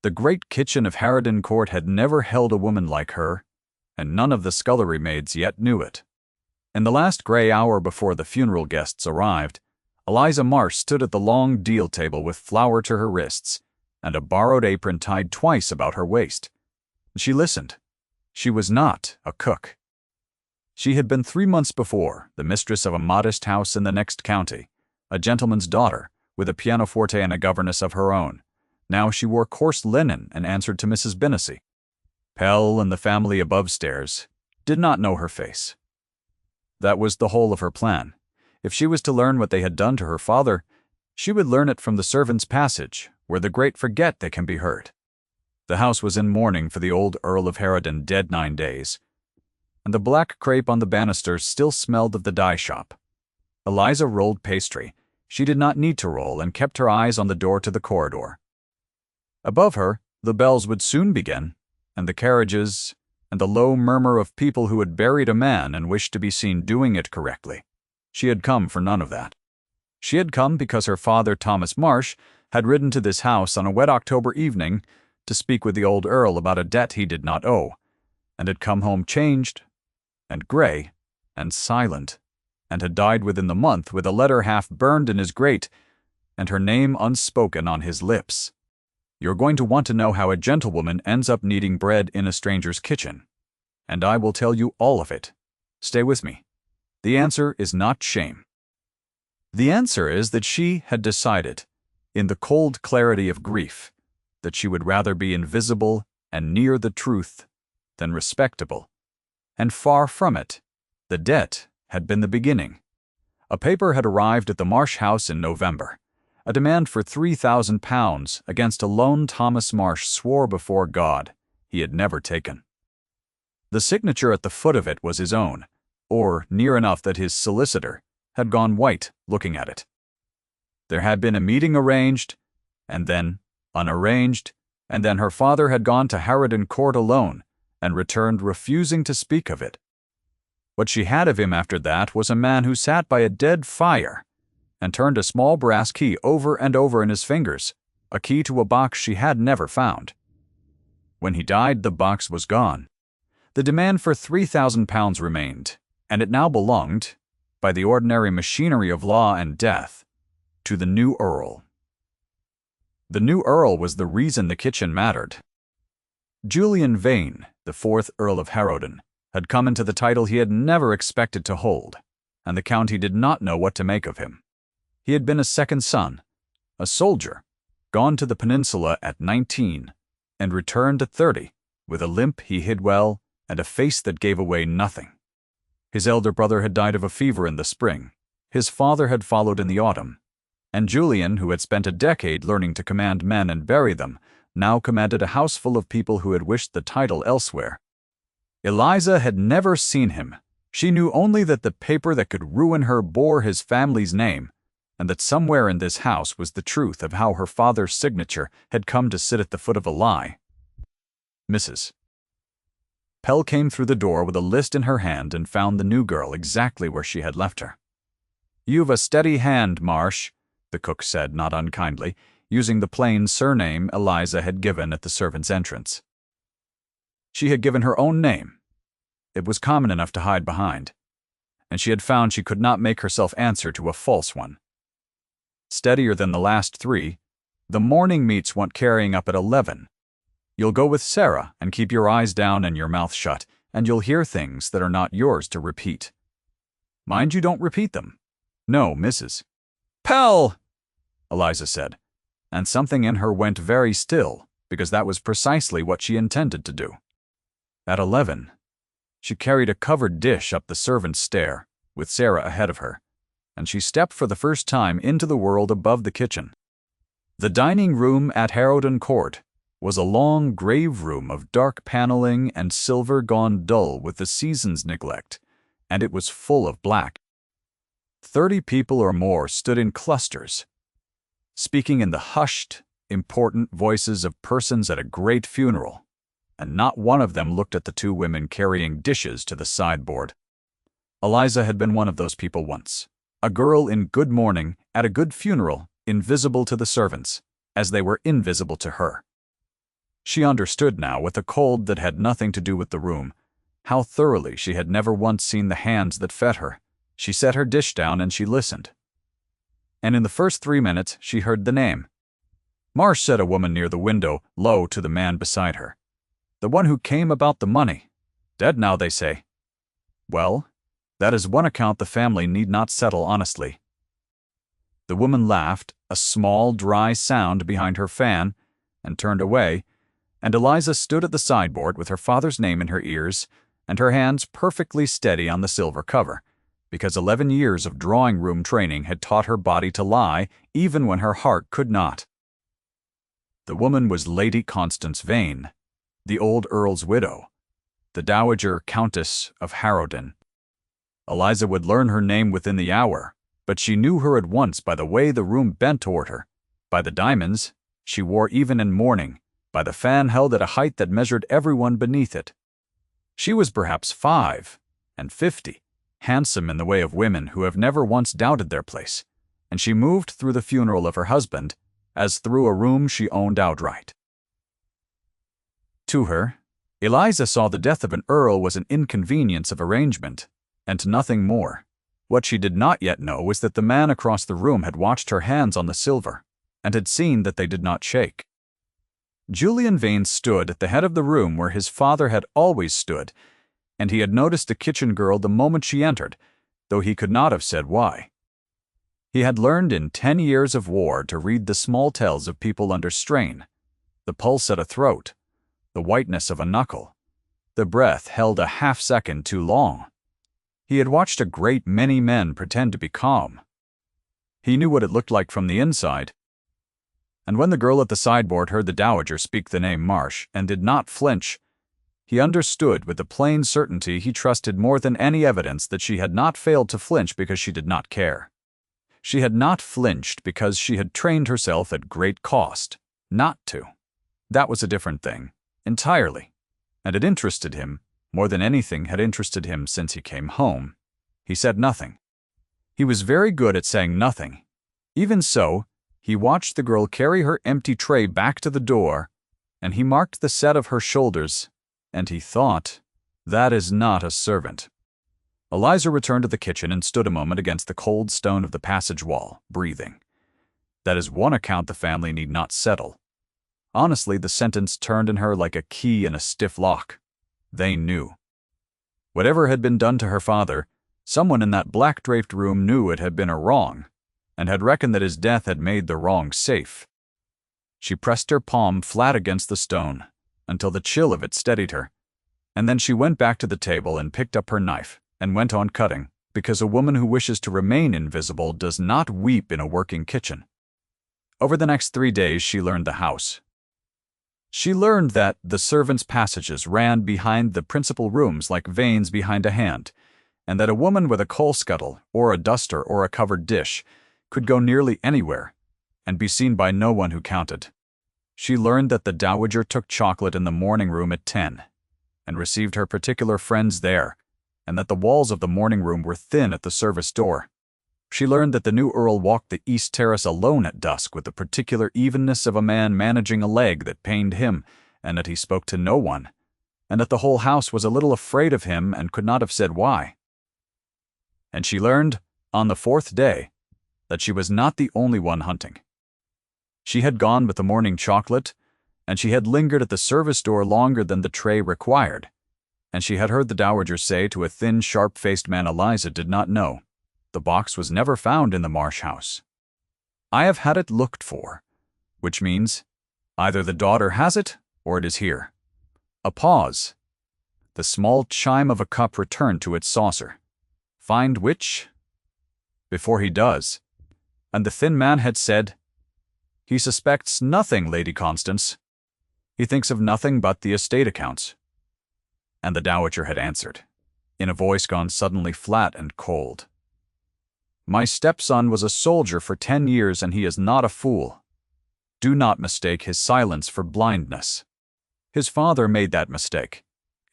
The great kitchen of Harrowden Court had never held a woman like her, and none of the scullery maids yet knew it. In the last gray hour before the funeral guests arrived, Eliza Marsh stood at the long deal table with flour to her wrists and a borrowed apron tied twice about her waist. She listened. She was not a cook. She had been 3 months before the mistress of a modest house in the next county, a gentleman's daughter, with a pianoforte and a governess of her own. Now she wore coarse linen and answered to Mrs. Binnessy. Pell and the family above stairs did not know her face. That was the whole of her plan. If she was to learn what they had done to her father, she would learn it from the servants' passage, where the great forget they can be heard. The house was in mourning for the old Earl of Harrowden, dead 9 days, and the black crape on the banisters still smelled of the dye shop. Eliza rolled pastry. She did not need to roll, and kept her eyes on the door to the corridor. Above her, the bells would soon begin, and the carriages, and the low murmur of people who had buried a man and wished to be seen doing it correctly. She had come for none of that. She had come because her father, Thomas Marsh, had ridden to this house on a wet October evening to speak with the old Earl about a debt he did not owe, and had come home changed, and gray, and silent, and had died within the month with a letter half burned in his grate, and her name unspoken on his lips. You're going to want to know how a gentlewoman ends up kneading bread in a stranger's kitchen, and I will tell you all of it. Stay with me. The answer is not shame. The answer is that she had decided, in the cold clarity of grief, that she would rather be invisible and near the truth than respectable, and far from it. The debt had been the beginning. A paper had arrived at the Marsh house in November, a demand for £3,000 against a loan Thomas Marsh swore before God he had never taken. The signature at the foot of it was his own, or near enough that his solicitor had gone white looking at it. There had been a meeting arranged, and then unarranged, and then her father had gone to Harrowden Court alone and returned refusing to speak of it. What she had of him after that was a man who sat by a dead fire and turned a small brass key over and over in his fingers, a key to a box she had never found. When he died, the box was gone. The demand for £3,000 remained, and it now belonged, by the ordinary machinery of law and death, to the new Earl. The new Earl was the reason the kitchen mattered. Julian Vane, the 4th Earl of Harrowden, had come into the title he had never expected to hold, and the county did not know what to make of him. He had been a second son, a soldier, gone to the peninsula at 19, and returned at 30, with a limp he hid well and a face that gave away nothing. His elder brother had died of a fever in the spring. His father had followed in the autumn, and Julian, who had spent a decade learning to command men and bury them, now commanded a house full of people who had wished the title elsewhere. Eliza had never seen him. She knew only that the paper that could ruin her bore his family's name, and that somewhere in this house was the truth of how her father's signature had come to sit at the foot of a lie. Mrs. Pell came through the door with a list in her hand and found the new girl exactly where she had left her. "You've a steady hand, Marsh," the cook said, not unkindly, using the plain surname Eliza had given at the servants' entrance. She had given her own name. It was common enough to hide behind, and she had found she could not make herself answer to a false one. Steadier than the last 3, the morning meets want carrying up at 11. You'll go with Sarah and keep your eyes down and your mouth shut, and you'll hear things that are not yours to repeat. Mind you don't repeat them. No, Mrs. Pell! Eliza said, and something in her went very still, because that was precisely what she intended to do. At 11, she carried a covered dish up the servants' stair, with Sarah ahead of her, and she stepped for the first time into the world above the kitchen. The dining room at Harrowden Court was a long grave room of dark paneling and silver gone dull with the season's neglect, and it was full of black. 30 people or more stood in clusters, speaking in the hushed, important voices of persons at a great funeral, and not one of them looked at the 2 women carrying dishes to the sideboard. Eliza had been one of those people once, a girl in good mourning at a good funeral, invisible to the servants, as they were invisible to her. She understood now, with a cold that had nothing to do with the room, how thoroughly she had never once seen the hands that fed her. She set her dish down and she listened. And in the first 3 minutes she heard the name. "Marsh," said a woman near the window, low to the man beside her. "The one who came about the money. Dead now, they say." "Well, that is one account the family need not settle honestly." The woman laughed, a small, dry sound behind her fan, and turned away, and Eliza stood at the sideboard with her father's name in her ears and her hands perfectly steady on the silver cover, because 11 years of drawing-room training had taught her body to lie even when her heart could not. The woman was Lady Constance Vane, the old Earl's widow, the Dowager Countess of Harrowden. Eliza would learn her name within the hour, but she knew her at once by the way the room bent toward her, by the diamonds she wore even in mourning, by the fan held at a height that measured everyone beneath it. She was perhaps 5 and 50, handsome in the way of women who have never once doubted their place, and she moved through the funeral of her husband as through a room she owned outright. To her, Eliza saw the death of an earl was an inconvenience of arrangement, and nothing more. What she did not yet know was that the man across the room had watched her hands on the silver, and had seen that they did not shake. Julian Vane stood at the head of the room where his father had always stood, and he had noticed the kitchen girl the moment she entered, though he could not have said why. He had learned in 10 years of war to read the small tells of people under strain, the pulse at a throat, the whiteness of a knuckle, the breath held a half-second too long. He had watched a great many men pretend to be calm. He knew what it looked like from the inside. And when the girl at the sideboard heard the Dowager speak the name Marsh and did not flinch, he understood with the plain certainty he trusted more than any evidence that she had not failed to flinch because she did not care. She had not flinched because she had trained herself at great cost not to. That was a different thing, entirely, and it interested him more than anything had interested him since he came home. He said nothing. He was very good at saying nothing. Even so, he watched the girl carry her empty tray back to the door, and he marked the set of her shoulders, and he thought, "That is not a servant." Eliza returned to the kitchen and stood a moment against the cold stone of the passage wall, breathing. That is one account the family need not settle. Honestly, the sentence turned in her like a key in a stiff lock. They knew. Whatever had been done to her father, someone in that black-draped room knew it had been a wrong, and had reckoned that his death had made the wrong safe. She pressed her palm flat against the stone until the chill of it steadied her, and then she went back to the table and picked up her knife and went on cutting, because a woman who wishes to remain invisible does not weep in a working kitchen. Over the next 3 days she learned the house. She learned that the servants' passages ran behind the principal rooms like veins behind a hand, and that a woman with a coal scuttle, or a duster, or a covered dish could go nearly anywhere and be seen by no one who counted. She learned that the Dowager took chocolate in the morning room at 10, and received her particular friends there, and that the walls of the morning room were thin at the service door. She learned that the new Earl walked the East Terrace alone at dusk with the particular evenness of a man managing a leg that pained him, and that he spoke to no one, and that the whole house was a little afraid of him and could not have said why. And she learned, on the 4th day, that she was not the only one hunting. She had gone with the morning chocolate, and she had lingered at the service door longer than the tray required, and she had heard the Dowager say to a thin, sharp-faced man Eliza did not know, "The box was never found in the Marsh house. I have had it looked for," which means, either the daughter has it, or it is here. A pause. The small chime of a cup returned to its saucer. Find which? Before he does. And the thin man had said, "He suspects nothing, Lady Constance. He thinks of nothing but the estate accounts." And the Dowager had answered, in a voice gone suddenly flat and cold, "My stepson was a soldier for 10 years, and he is not a fool. Do not mistake his silence for blindness." His father made that mistake.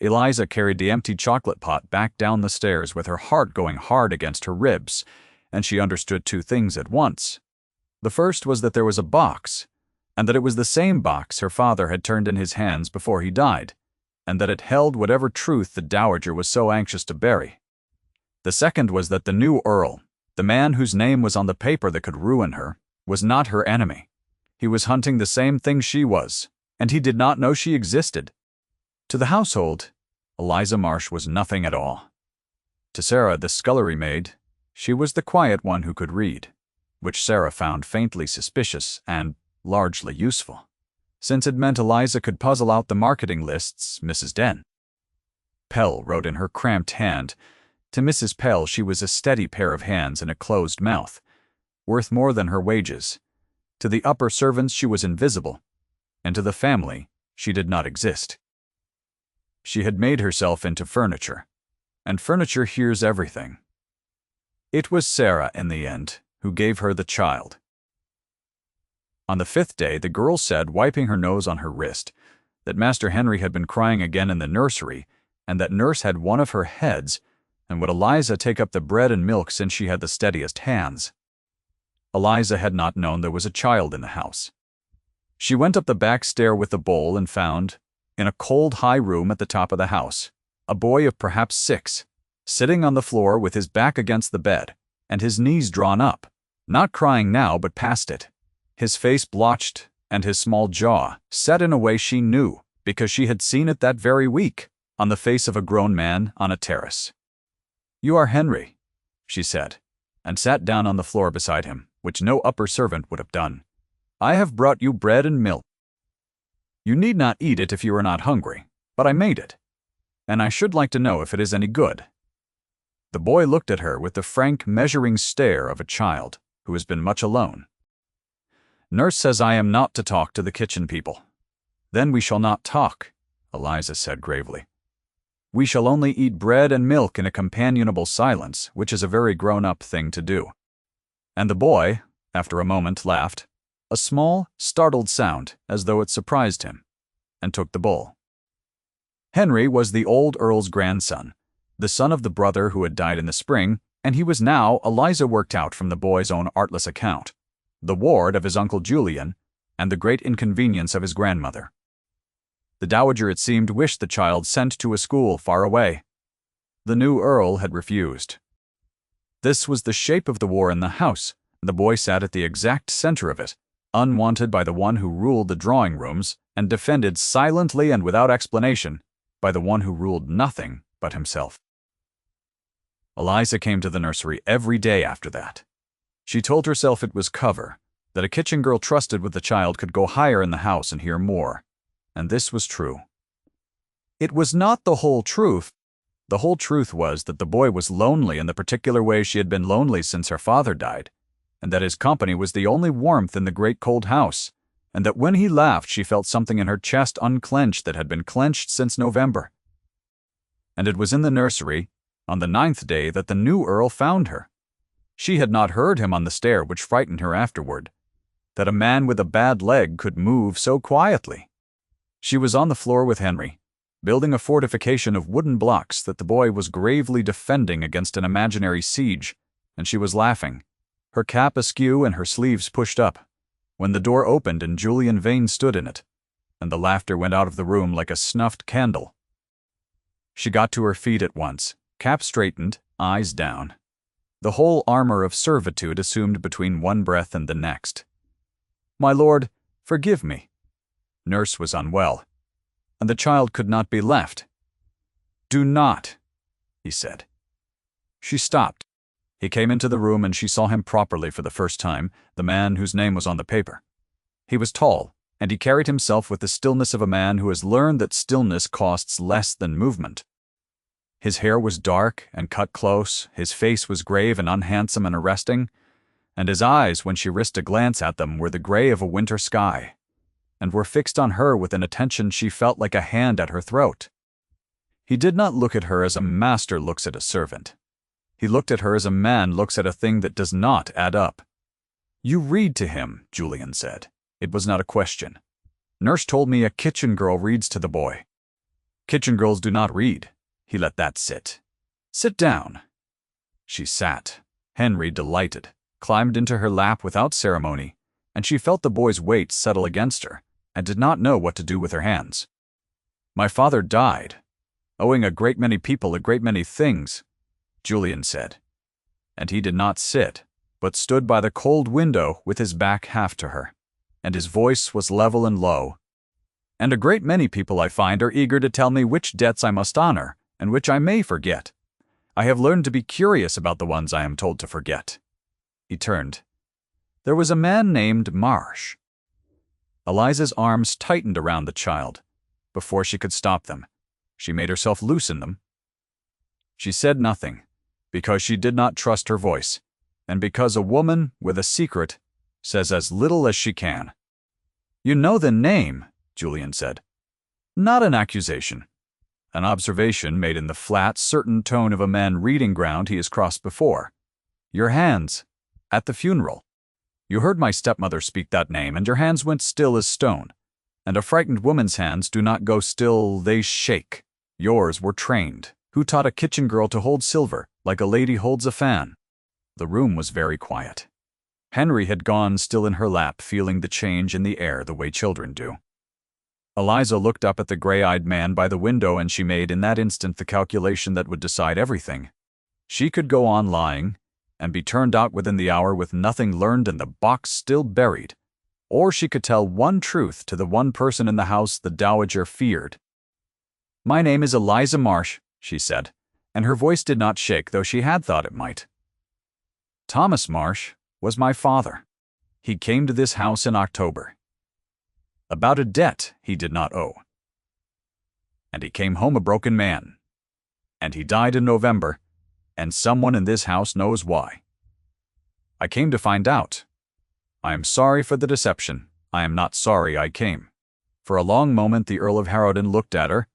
Eliza carried the empty chocolate pot back down the stairs with her heart going hard against her ribs, and she understood 2 things at once. The first was that there was a box, and that it was the same box her father had turned in his hands before he died, and that it held whatever truth the dowager was so anxious to bury. The second was that the new earl, the man whose name was on the paper that could ruin her, was not her enemy. He was hunting the same thing she was, and he did not know she existed. To the household, Eliza Marsh was nothing at all. To Sarah, the scullery maid, she was the quiet one who could read, which Sarah found faintly suspicious and largely useful, since it meant Eliza could puzzle out the marketing lists Mrs. Den Pell wrote in her cramped hand. To Mrs. Pell she was a steady pair of hands and a closed mouth, worth more than her wages. To the upper servants she was invisible, and to the family she did not exist. She had made herself into furniture, and furniture hears everything. It was Sarah, in the end, who gave her the child. On the 5th day, the girl said, wiping her nose on her wrist, that Master Henry had been crying again in the nursery, and that nurse had one of her heads, and would Eliza take up the bread and milk since she had the steadiest hands. Eliza had not known there was a child in the house. She went up the back stair with the bowl and found, in a cold high room at the top of the house, a boy of perhaps 6, sitting on the floor with his back against the bed, and his knees drawn up, not crying now but past it, his face blotched, and his small jaw set in a way she knew, because she had seen it that very week, on the face of a grown man on a terrace. "You are Henry," she said, and sat down on the floor beside him, which no upper servant would have done. "I have brought you bread and milk. You need not eat it if you are not hungry, but I made it, and I should like to know if it is any good." The boy looked at her with the frank, measuring stare of a child who has been much alone. "Nurse says I am not to talk to the kitchen people." "Then we shall not talk," Eliza said gravely. "We shall only eat bread and milk in a companionable silence, which is a very grown-up thing to do." And the boy, after a moment, laughed, a small, startled sound, as though it surprised him, and took the bowl. Henry was the old earl's grandson, the son of the brother who had died in the spring, and he was now, Eliza worked out from the boy's own artless account, the ward of his uncle Julian, and the great inconvenience of his grandmother. The dowager, it seemed, wished the child sent to a school far away. The new earl had refused. This was the shape of the war in the house, and the boy sat at the exact center of it, unwanted by the one who ruled the drawing rooms, and defended silently and without explanation by the one who ruled nothing but himself. Eliza came to the nursery every day after that. She told herself it was cover, that a kitchen girl trusted with the child could go higher in the house and hear more. And this was true. It was not the whole truth. The whole truth was that the boy was lonely in the particular way she had been lonely since her father died, and that his company was the only warmth in the great cold house, and that when he laughed she felt something in her chest unclenched that had been clenched since November. And it was in the nursery, on the 9th day, that the new earl found her. She had not heard him on the stair, which frightened her afterward, that a man with a bad leg could move so quietly. She was on the floor with Henry, building a fortification of wooden blocks that the boy was gravely defending against an imaginary siege, and she was laughing, her cap askew and her sleeves pushed up, when the door opened and Julian Vane stood in it, and the laughter went out of the room like a snuffed candle. She got to her feet at once, cap straightened, eyes down, the whole armor of servitude assumed between one breath and the next. "My lord, forgive me." Nurse was unwell, and the child could not be left. "Do not," he said. She stopped. He came into the room and she saw him properly for the first time, the man whose name was on the paper. He was tall, and he carried himself with the stillness of a man who has learned that stillness costs less than movement. His hair was dark and cut close, his face was grave and unhandsome and arresting, and his eyes, when she risked a glance at them, were the gray of a winter sky, and were fixed on her with an attention she felt like a hand at her throat. He did not look at her as a master looks at a servant. He looked at her as a man looks at a thing that does not add up. "You read to him," Julian said. It was not a question. "Nurse told me a kitchen girl reads to the boy." "Kitchen girls do not read." He let that sit. "Sit down." She sat. Henry, delighted, climbed into her lap without ceremony, and she felt the boy's weight settle against her, and did not know what to do with her hands. "My father died, owing a great many people a great many things," Julian said. And he did not sit, but stood by the cold window with his back half to her, and his voice was level and low. "And a great many people I find are eager to tell me which debts I must honor, and which I may forget. I have learned to be curious about the ones I am told to forget." He turned. There was a man named Marsh. Eliza's arms tightened around the child. Before she could stop them, she made herself loosen them. She said nothing, because she did not trust her voice, and because a woman with a secret says as little as she can. "You know the name," Julian said. "Not an accusation. An observation made in the flat, certain tone of a man reading ground he has crossed before. Your hands, at the funeral. You heard my stepmother speak that name, and your hands went still as stone. And a frightened woman's hands do not go still, they shake. Yours were trained. Who taught a kitchen girl to hold silver, like a lady holds a fan?" The room was very quiet. Henry had gone still in her lap, feeling the change in the air the way children do. Eliza looked up at the gray-eyed man by the window, and she made in that instant the calculation that would decide everything. She could go on lying, and be turned out within the hour with nothing learned and the box still buried. Or she could tell one truth to the one person in the house the dowager feared. "My name is Eliza Marsh," she said, and her voice did not shake, though she had thought it might. "Thomas Marsh was my father. He came to this house in October, about a debt he did not owe. And he came home a broken man. And he died in November, and someone in this house knows why. I came to find out. I am sorry for the deception. I am not sorry I came." For a long moment the Earl of Harrowden looked at her,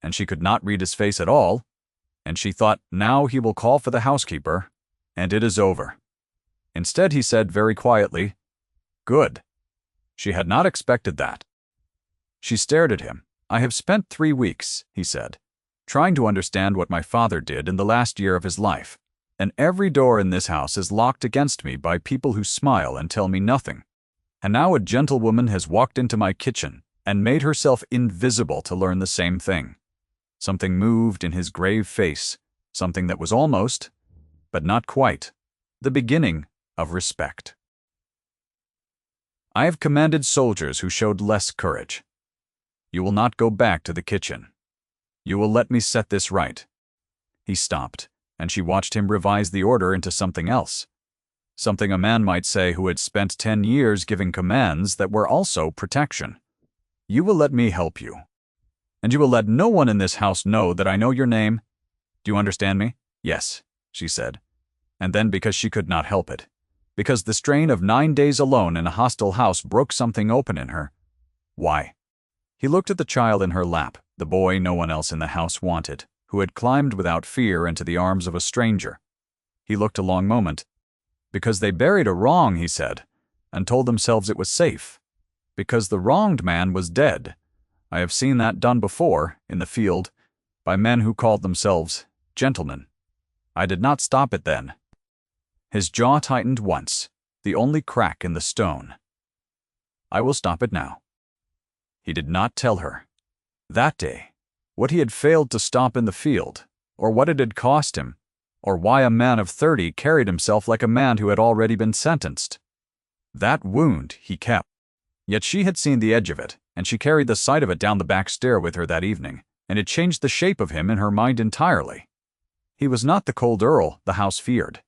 and she could not read his face at all, and she thought, now he will call for the housekeeper, and it is over. Instead he said very quietly, "Good." She had not expected that. She stared at him. "I have spent 3 weeks," he said, "trying to understand what my father did in the last year of his life, and every door in this house is locked against me by people who smile and tell me nothing. And now a gentlewoman has walked into my kitchen and made herself invisible to learn the same thing." Something moved in his grave face, something that was almost, but not quite, the beginning of respect. "I have commanded soldiers who showed less courage. You will not go back to the kitchen. You will let me set this right." He stopped, and she watched him revise the order into something else. Something a man might say who had spent 10 years giving commands that were also protection. "You will let me help you. And you will let no one in this house know that I know your name. Do you understand me?" "Yes," she said. And then, because she could not help it, because the strain of 9 days alone in a hostile house broke something open in her, "Why?" He looked at the child in her lap, the boy no one else in the house wanted, who had climbed without fear into the arms of a stranger. He looked a long moment. "Because they buried a wrong," he said, and told themselves it was safe. "Because the wronged man was dead. I have seen that done before, in the field, by men who called themselves gentlemen. I did not stop it then." His jaw tightened once, the only crack in the stone. "I will stop it now." He did not tell her, that day, what he had failed to stop in the field, or what it had cost him, or why a man of 30 carried himself like a man who had already been sentenced. That wound he kept. Yet she had seen the edge of it, and she carried the sight of it down the back stair with her that evening, and it changed the shape of him in her mind entirely. He was not the cold earl the house feared.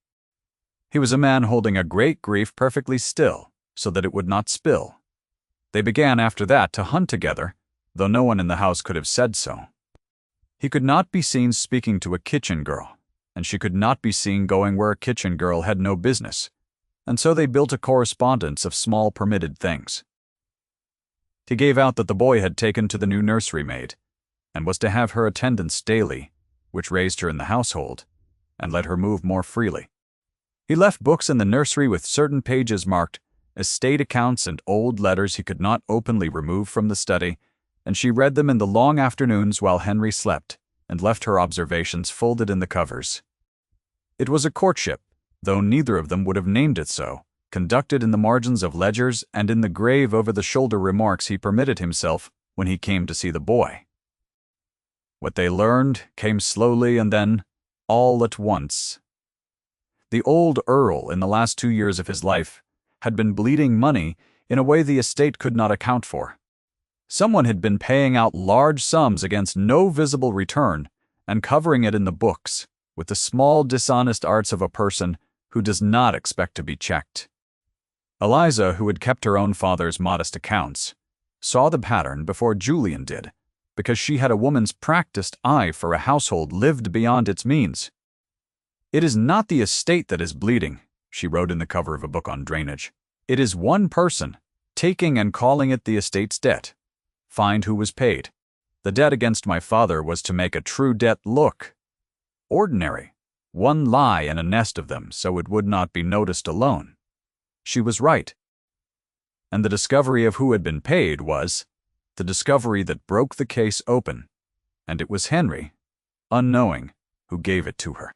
He was a man holding a great grief perfectly still, so that it would not spill. They began after that to hunt together, though no one in the house could have said so. He could not be seen speaking to a kitchen girl, and she could not be seen going where a kitchen girl had no business, and so they built a correspondence of small permitted things. He gave out that the boy had taken to the new nursery maid, and was to have her attendance daily, which raised her in the household, and let her move more freely. He left books in the nursery with certain pages marked estate accounts and old letters he could not openly remove from the study, and she read them in the long afternoons while Henry slept, and left her observations folded in the covers. It was a courtship, though neither of them would have named it so, conducted in the margins of ledgers and in the grave over-the-shoulder remarks he permitted himself when he came to see the boy. What they learned came slowly and then, all at once. The old Earl, in the last 2 years of his life, had been bleeding money in a way the estate could not account for. Someone had been paying out large sums against no visible return and covering it in the books with the small dishonest arts of a person who does not expect to be checked. Eliza, who had kept her own father's modest accounts, saw the pattern before Julian did, because she had a woman's practiced eye for a household lived beyond its means. "It is not the estate that is bleeding," she wrote in the cover of a book on drainage. "It is one person, taking and calling it the estate's debt. Find who was paid. The debt against my father was to make a true debt look ordinary. One lie and a nest of them, so it would not be noticed alone." She was right. And the discovery of who had been paid was the discovery that broke the case open, and it was Henry, unknowing, who gave it to her.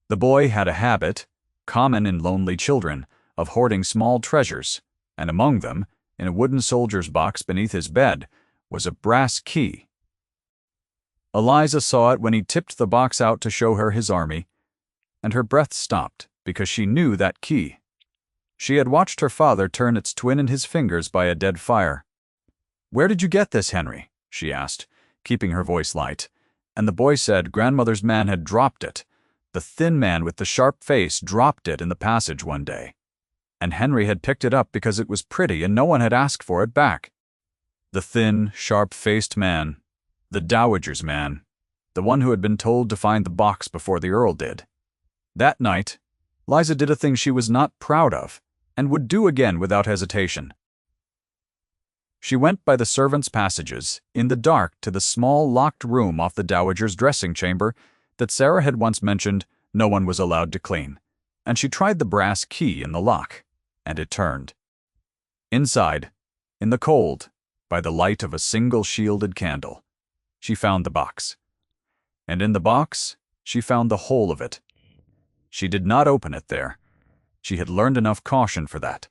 The boy had a habit, common in lonely children, of hoarding small treasures, and among them, in a wooden soldier's box beneath his bed, was a brass key. Eliza saw it when he tipped the box out to show her his army, and her breath stopped because she knew that key. She had watched her father turn its twin in his fingers by a dead fire. "Where did you get this, Henry?" she asked, keeping her voice light, and the boy said grandmother's man had dropped it. The thin man with the sharp face dropped it in the passage one day, and Henry had picked it up because it was pretty and no one had asked for it back. The thin, sharp-faced man, the dowager's man, the one who had been told to find the box before the Earl did. That night, Liza did a thing she was not proud of, and would do again without hesitation. She went by the servants' passages, in the dark, to the small locked room off the dowager's dressing chamber that Sarah had once mentioned no one was allowed to clean, and she tried the brass key in the lock, and it turned. Inside, in the cold, by the light of a single shielded candle, she found the box. And in the box, she found the whole of it. She did not open it there. She had learned enough caution for that.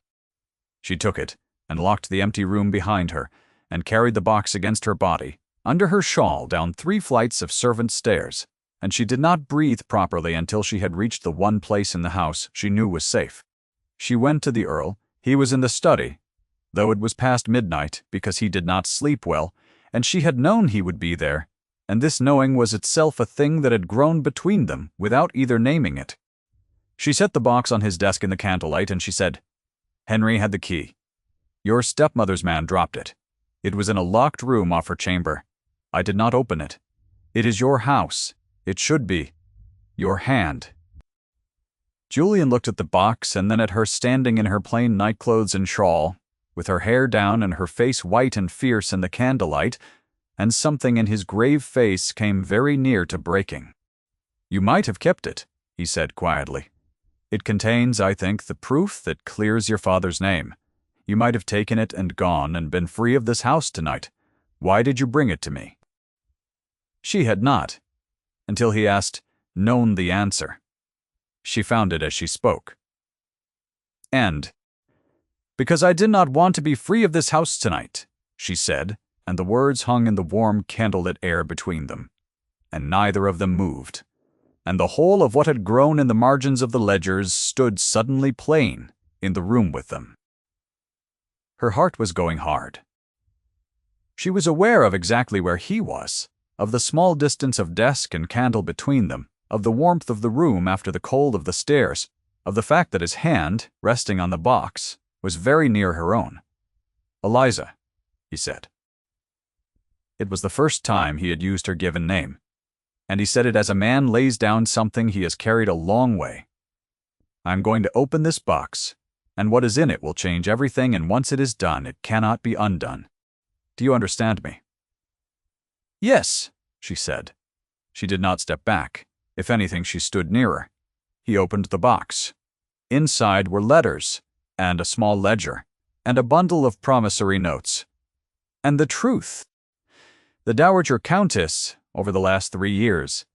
She took it and locked the empty room behind her and carried the box against her body, under her shawl, down 3 flights of servants' stairs, and she did not breathe properly until she had reached the one place in the house she knew was safe. She went to the Earl. He was in the study, though it was past midnight because he did not sleep well, and she had known he would be there, and this knowing was itself a thing that had grown between them without either naming it. She set the box on his desk in the candlelight, and she said, "Henry had the key. Your stepmother's man dropped it. It was in a locked room off her chamber. I did not open it. It is your house. It should be. Your hand." Julian looked at the box and then at her standing in her plain nightclothes and shawl, with her hair down and her face white and fierce in the candlelight, and something in his grave face came very near to breaking. "You might have kept it," he said quietly. "It contains, I think, the proof that clears your father's name. You might have taken it and gone and been free of this house tonight. Why did you bring it to me?" She had not, until he asked, known the answer. She found it as she spoke. "And because I did not want to be free of this house tonight," she said, and the words hung in the warm candlelit air between them, and neither of them moved, and the whole of what had grown in the margins of the ledgers stood suddenly plain in the room with them. Her heart was going hard. She was aware of exactly where he was, of the small distance of desk and candle between them, of the warmth of the room after the cold of the stairs, of the fact that his hand, resting on the box, was very near her own. "Eliza," he said. It was the first time he had used her given name, and he said it as a man lays down something he has carried a long way. "I am going to open this box, and what is in it will change everything, and once it is done, it cannot be undone. Do you understand me?" "Yes," she said. She did not step back. If anything, she stood nearer. He opened the box. Inside were letters, and a small ledger, and a bundle of promissory notes. And the truth. The Dowager Countess, over the last 3 years,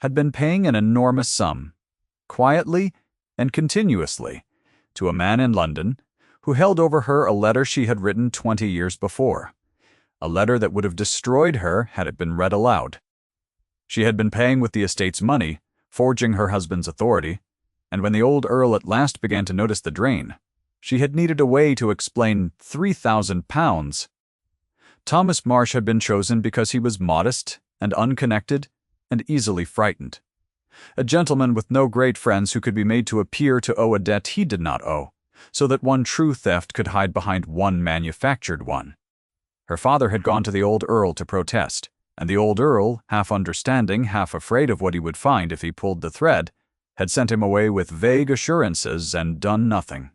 had been paying an enormous sum, quietly and continuously, to a man in London who held over her a letter she had written 20 years before, a letter that would have destroyed her had it been read aloud. She had been paying with the estate's money, forging her husband's authority, and when the old Earl at last began to notice the drain, she had needed a way to explain £3,000. Thomas Marsh had been chosen because he was modest and unconnected and easily frightened. A gentleman with no great friends who could be made to appear to owe a debt he did not owe, so that one true theft could hide behind one manufactured one. Her father had gone to the old Earl to protest, and the old Earl, half understanding, half afraid of what he would find if he pulled the thread, had sent him away with vague assurances and done nothing.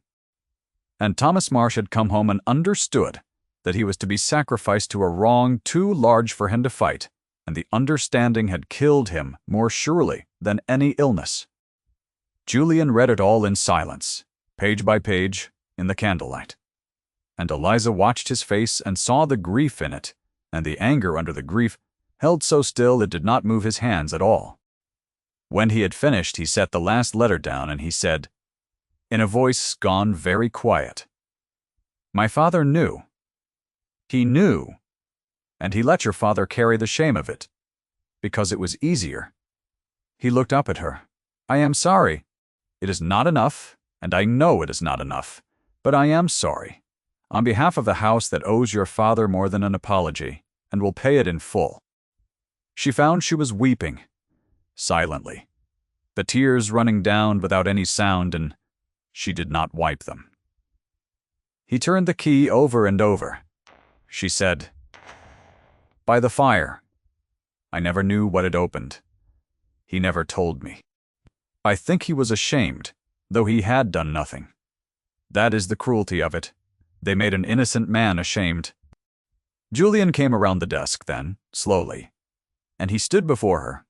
And Thomas Marsh had come home and understood that he was to be sacrificed to a wrong too large for him to fight, and the understanding had killed him more surely than any illness. Julian read it all in silence, page by page, in the candlelight. And Eliza watched his face and saw the grief in it, and the anger under the grief held so still it did not move his hands at all. When he had finished, he set the last letter down and he said, in a voice gone very quiet, "My father knew. He knew, and he let your father carry the shame of it, because it was easier." He looked up at her. "I am sorry. It is not enough, and I know it is not enough, but I am sorry, on behalf of the house that owes your father more than an apology, and will pay it in full." She found she was weeping, silently, the tears running down without any sound, and she did not wipe them. He turned the key over and over. She said, "By the fire. I never knew what it opened. He never told me. I think he was ashamed, though he had done nothing. That is the cruelty of it. They made an innocent man ashamed." Julian came around the desk then, slowly, and he stood before her,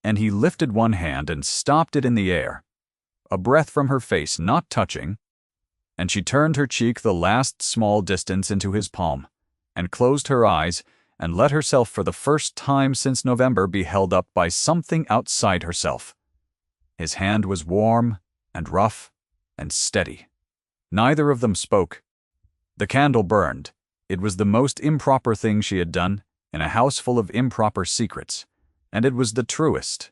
and he lifted one hand and stopped it in the air, a breath from her face not touching, and she turned her cheek the last small distance into his palm, and closed her eyes, and let herself for the first time since November be held up by something outside herself. His hand was warm and rough and steady. Neither of them spoke. The candle burned. It was the most improper thing she had done in a house full of improper secrets, and it was the truest.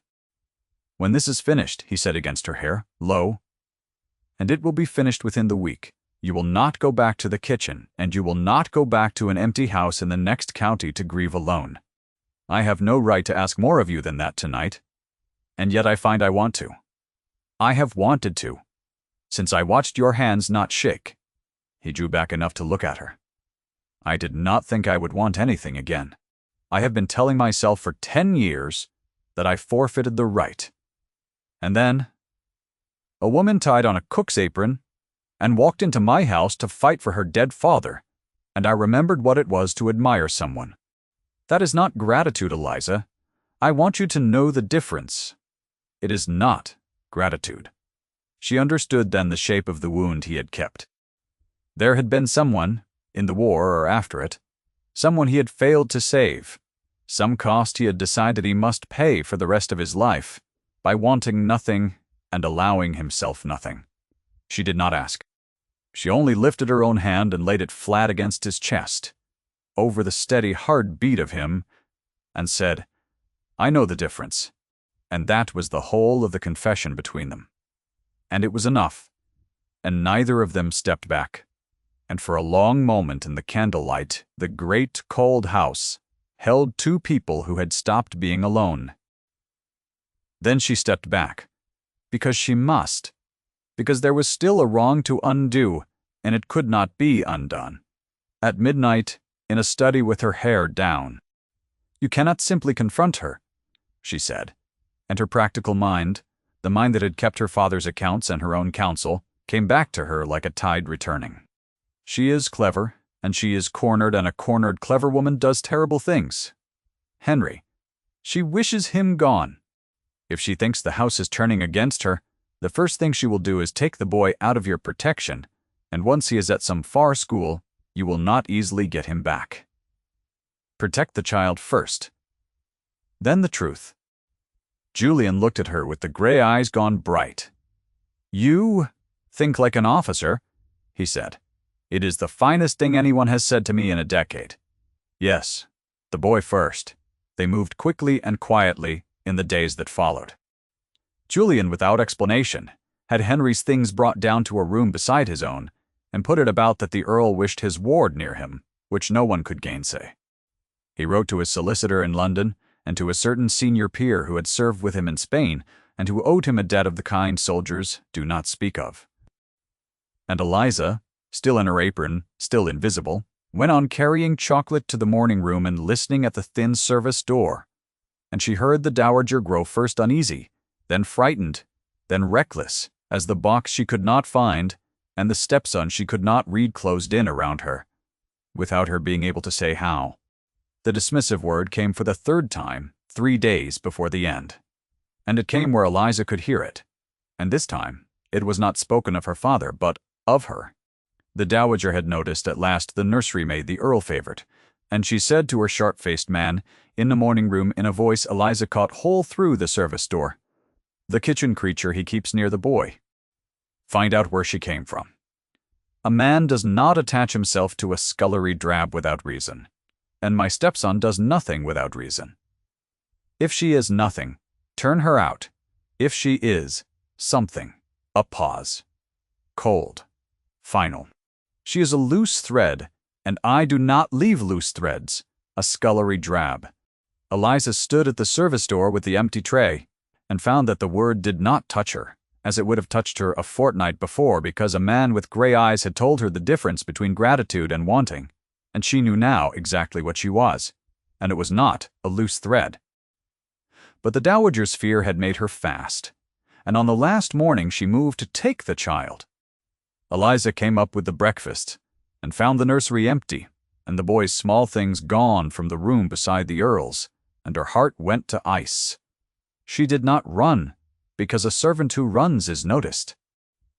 "When this is finished," he said against her hair, low, "and it will be finished within the week, you will not go back to the kitchen, and you will not go back to an empty house in the next county to grieve alone. I have no right to ask more of you than that tonight, and yet I find I want to. I have wanted to, since I watched your hands not shake." He drew back enough to look at her. "I did not think I would want anything again. I have been telling myself for 10 years that I forfeited the right. And then a woman tied on a cook's apron and walked into my house to fight for her dead father, and I remembered what it was to admire someone. That is not gratitude, Eliza. I want you to know the difference. It is not gratitude." She understood then the shape of the wound he had kept. There had been someone, in the war or after it, someone he had failed to save, some cost he had decided he must pay for the rest of his life, by wanting nothing and allowing himself nothing. She did not ask. She only lifted her own hand and laid it flat against his chest, over the steady hard beat of him, and said, "I know the difference." And that was the whole of the confession between them. And it was enough, and neither of them stepped back. And for a long moment in the candlelight, the great cold house held two people who had stopped being alone. Then she stepped back, because she must, because there was still a wrong to undo, and it could not be undone. At midnight, in a study with her hair down. "You cannot simply confront her," she said, and her practical mind, the mind that had kept her father's accounts and her own counsel, came back to her like a tide returning. "She is clever, and she is cornered, and a cornered clever woman does terrible things. Henry, she wishes him gone. If she thinks the house is turning against her, the first thing she will do is take the boy out of your protection, and once he is at some far school, you will not easily get him back. Protect the child first. Then the truth." Julian looked at her with the gray eyes gone bright. "You "Think like an officer," he said. "It is the finest thing anyone has said to me in a decade." Yes, the boy first. They moved quickly and quietly in the days that followed. Julian, without explanation, had Henry's things brought down to a room beside his own, and put it about that the Earl wished his ward near him, which no one could gainsay. He wrote to his solicitor in London, and to a certain senior peer who had served with him in Spain, and who owed him a debt of the kind soldiers do not speak of. And Eliza, still in her apron, still invisible, went on carrying chocolate to the morning room and listening at the thin service door. And she heard the dowager grow first uneasy, then frightened, then reckless, as the box she could not find and the stepson she could not read closed in around her, without her being able to say how. The dismissive word came for the third time, 3 days before the end. And it came where Eliza could hear it. And this time, it was not spoken of her father, but of her. The dowager had noticed at last the nursery maid the Earl favourite, and she said to her sharp-faced man, in the morning room in a voice Eliza caught whole through the service door, "The kitchen creature he keeps near the boy. Find out where she came from. A man does not attach himself to a scullery drab without reason, and my stepson does nothing without reason. If she is nothing, turn her out. If she is something, a pause. Cold. Final. She is a loose thread, and I do not leave loose threads. A scullery drab." Eliza stood at the service door with the empty tray, and found that the word did not touch her, as it would have touched her a fortnight before, because a man with grey eyes had told her the difference between gratitude and wanting, and she knew now exactly what she was, and it was not a loose thread. But the dowager's fear had made her fast, and on the last morning she moved to take the child. Eliza came up with the breakfast, and found the nursery empty, and the boy's small things gone from the room beside the Earl's, and her heart went to ice. She did not run, because a servant who runs is noticed.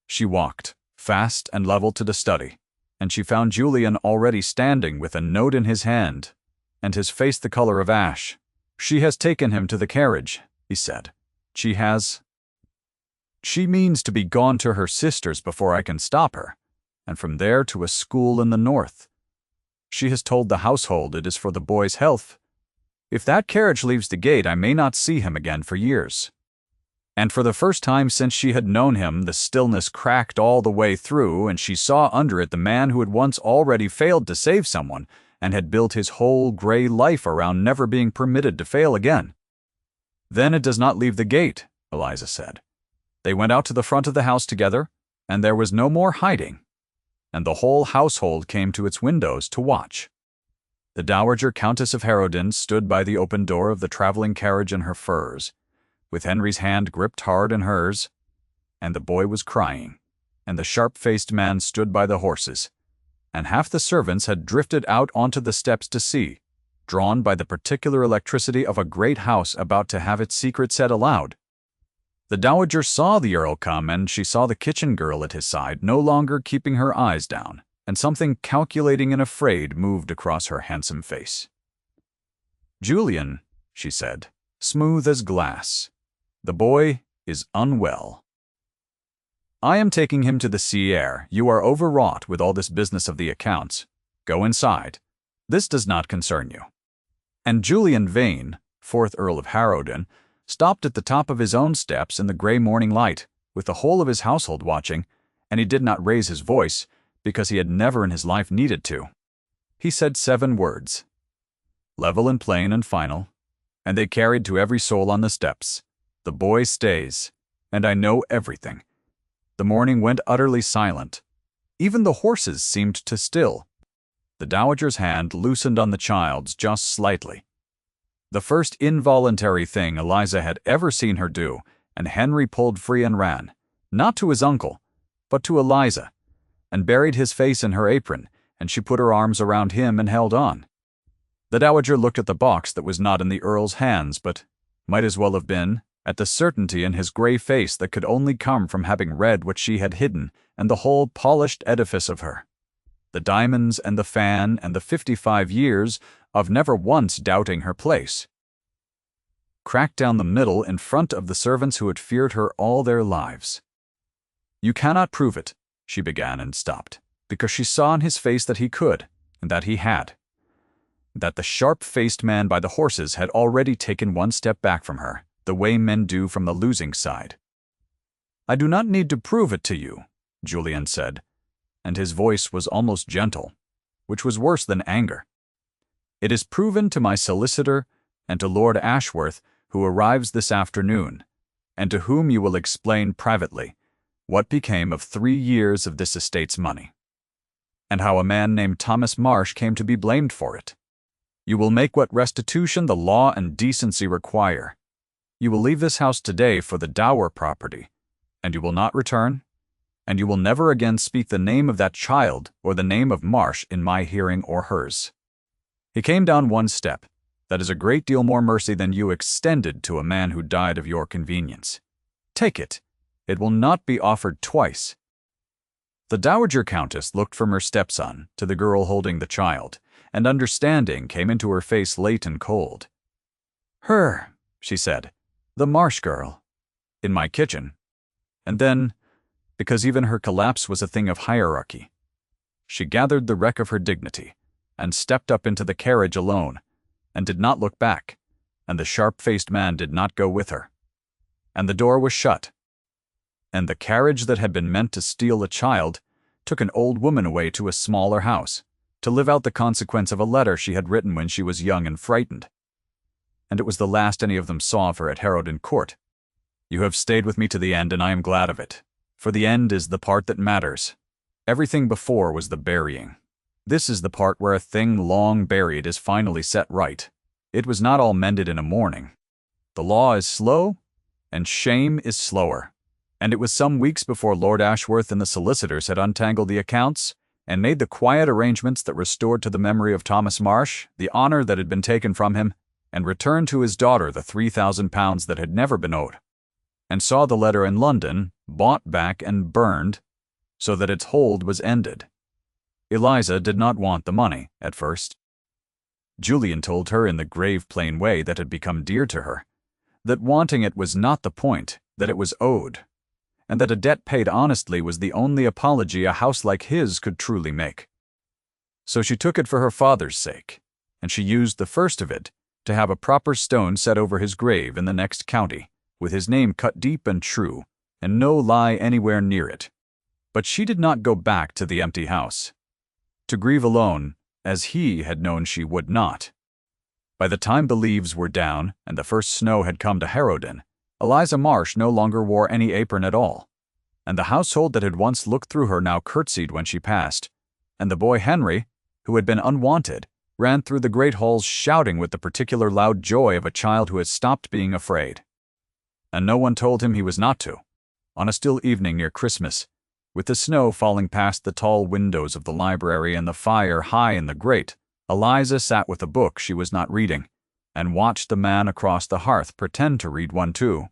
She walked, fast and level, to the study, and she found Julian already standing with a note in his hand, and his face the color of ash. "She has taken him to the carriage," he said. She means to be gone to her sister's before I can stop her, and from there to a school in the north. She has told the household it is for the boy's health. If that carriage leaves the gate, I may not see him again for years." And for the first time since she had known him, the stillness cracked all the way through, and she saw under it the man who had once already failed to save someone, and had built his whole grey life around never being permitted to fail again. "Then it does not leave the gate," Eliza said. "They went out to the front of the house together, and there was no more hiding, and the whole household came to its windows to watch." The Dowager Countess of Harrowden stood by the open door of the travelling carriage in her furs, with Henry's hand gripped hard in hers, and the boy was crying, and the sharp-faced man stood by the horses, and half the servants had drifted out onto the steps to see, drawn by the particular electricity of a great house about to have its secret said aloud. The dowager saw the Earl come, and she saw the kitchen girl at his side, no longer keeping her eyes down, and something calculating and afraid moved across her handsome face. "Julian," she said, smooth as glass, "the boy is unwell. I am taking him to the sea air. You are overwrought with all this business of the accounts. Go inside. This does not concern you." And Julian Vane, 4th Earl of Harrowden, stopped at the top of his own steps in the grey morning light, with the whole of his household watching, and he did not raise his voice, because he had never in his life needed to. He said 7 words, level and plain and final, and they carried to every soul on the steps. "The boy stays, and I know everything." The morning went utterly silent. Even the horses seemed to still. The dowager's hand loosened on the child's just slightly. The first involuntary thing Eliza had ever seen her do, and Henry pulled free and ran, not to his uncle, but to Eliza, and buried his face in her apron, and she put her arms around him and held on. The dowager looked at the box that was not in the Earl's hands, but might as well have been, at the certainty in his grey face that could only come from having read what she had hidden, and the whole polished edifice of her. The diamonds and the fan and the 55 years of never once doubting her place. Cracked down the middle in front of the servants who had feared her all their lives. "You cannot prove it," she began and stopped, because she saw in his face that he could, and that he had. That the sharp-faced man by the horses had already taken one step back from her, the way men do from the losing side. "I do not need to prove it to you," Julian said, and his voice was almost gentle, which was worse than anger. "It is proven to my solicitor and to Lord Ashworth, who arrives this afternoon, and to whom you will explain privately what became of 3 years of this estate's money, and how a man named Thomas Marsh came to be blamed for it. You will make what restitution the law and decency require. You will leave this house today for the dower property, and you will not return, and you will never again speak the name of that child or the name of Marsh in my hearing or hers." He came down one step. "That is a great deal more mercy than you extended to a man who died of your convenience. Take it. It will not be offered twice." The Dowager Countess looked from her stepson to the girl holding the child, and understanding came into her face late and cold. "Her," she said, "the Marsh girl. In my kitchen." And then, because even her collapse was a thing of hierarchy, she gathered the wreck of her dignity and stepped up into the carriage alone, and did not look back, and the sharp-faced man did not go with her. And the door was shut, and the carriage that had been meant to steal a child took an old woman away to a smaller house, to live out the consequence of a letter she had written when she was young and frightened. And it was the last any of them saw of her at Harrowden Court. You have stayed with me to the end, and I am glad of it, for the end is the part that matters. Everything before was the burying. This is the part where a thing long buried is finally set right. It was not all mended in a morning. The law is slow, and shame is slower. And it was some weeks before Lord Ashworth and the solicitors had untangled the accounts and made the quiet arrangements that restored to the memory of Thomas Marsh the honor that had been taken from him, and returned to his daughter the £3,000 that had never been owed, and saw the letter in London bought back and burned, so that its hold was ended. Eliza did not want the money at first. Julian told her in the grave plain way that had become dear to her, that wanting it was not the point, that it was owed, and that a debt paid honestly was the only apology a house like his could truly make. So she took it for her father's sake, and she used the first of it to have a proper stone set over his grave in the next county, with his name cut deep and true, and no lie anywhere near it. But she did not go back to the empty house, to grieve alone, as he had known she would not. By the time the leaves were down and the first snow had come to Harrowden, Eliza Marsh no longer wore any apron at all, and the household that had once looked through her now curtsied when she passed, and the boy Henry, who had been unwanted, ran through the great halls shouting with the particular loud joy of a child who has stopped being afraid. And no one told him he was not to. On a still evening near Christmas, with the snow falling past the tall windows of the library and the fire high in the grate, Eliza sat with a book she was not reading, and watched the man across the hearth pretend to read one too.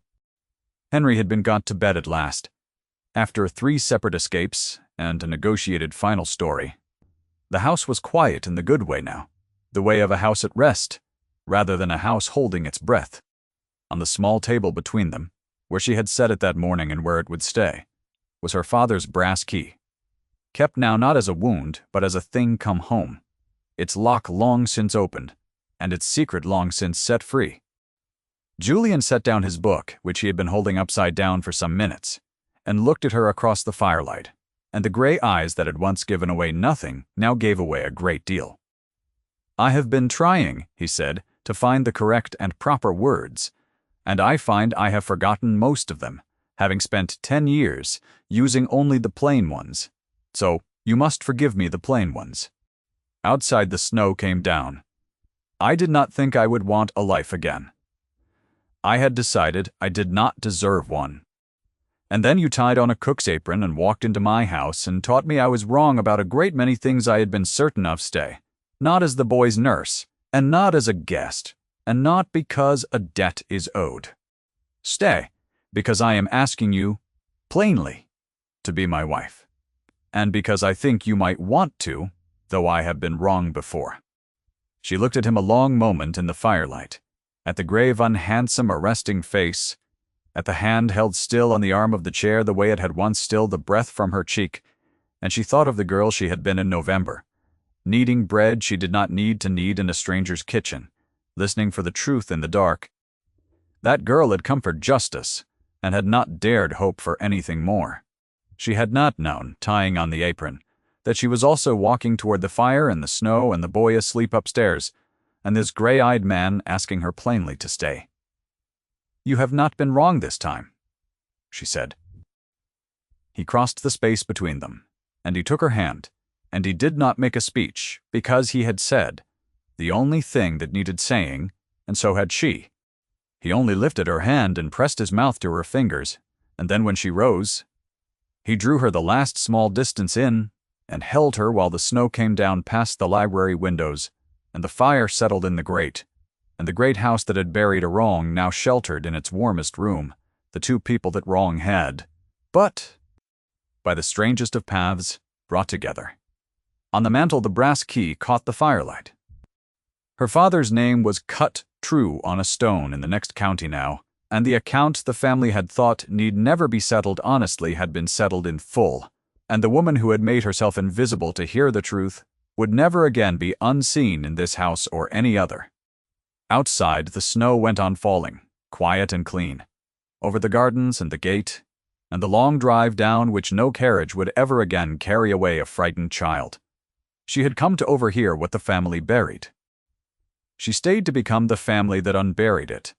Henry had been got to bed at last, after 3 separate escapes and a negotiated final story. The house was quiet in the good way now, the way of a house at rest, rather than a house holding its breath. On the small table between them, where she had set it that morning and where it would stay, was her father's brass key, kept now not as a wound, but as a thing come home, its lock long since opened, and its secret long since set free. Julian set down his book, which he had been holding upside down for some minutes, and looked at her across the firelight, and the gray eyes that had once given away nothing now gave away a great deal. "I have been trying," he said, "to find the correct and proper words, and I find I have forgotten most of them, having spent 10 years using only the plain ones. So you must forgive me the plain ones." Outside the snow came down. I did not think I would want a life again. I had decided I did not deserve one. And then you tied on a cook's apron and walked into my house and taught me I was wrong about a great many things I had been certain of. Stay, not as the boy's nurse, and not as a guest, and not because a debt is owed. Stay, because I am asking you, plainly, to be my wife, and because I think you might want to, though I have been wrong before. She looked at him a long moment in the firelight, at the grave, unhandsome, arresting face, at the hand held still on the arm of the chair the way it had once stilled the breath from her cheek, and she thought of the girl she had been in November, kneading bread she did not need to knead in a stranger's kitchen, listening for the truth in the dark. That girl had come for justice, and had not dared hope for anything more. She had not known, tying on the apron, that she was also walking toward the fire and the snow and the boy asleep upstairs, and this gray-eyed man asking her plainly to stay. "You have not been wrong this time," she said. He crossed the space between them, and he took her hand, and he did not make a speech, because he had said the only thing that needed saying, and so had she. He only lifted her hand and pressed his mouth to her fingers, and then when she rose, he drew her the last small distance in, and held her while the snow came down past the library windows, and the fire settled in the grate, and the great house that had buried a wrong now sheltered in its warmest room the two people that wrong had, but, by the strangest of paths, brought together. On the mantel the brass key caught the firelight. Her father's name was cut true on a stone in the next county now, and the account the family had thought need never be settled honestly had been settled in full, and the woman who had made herself invisible to hear the truth would never again be unseen in this house or any other. Outside, the snow went on falling, quiet and clean, over the gardens and the gate, and the long drive down which no carriage would ever again carry away a frightened child. She had come to overhear what the family buried. She stayed to become the family that unburied it,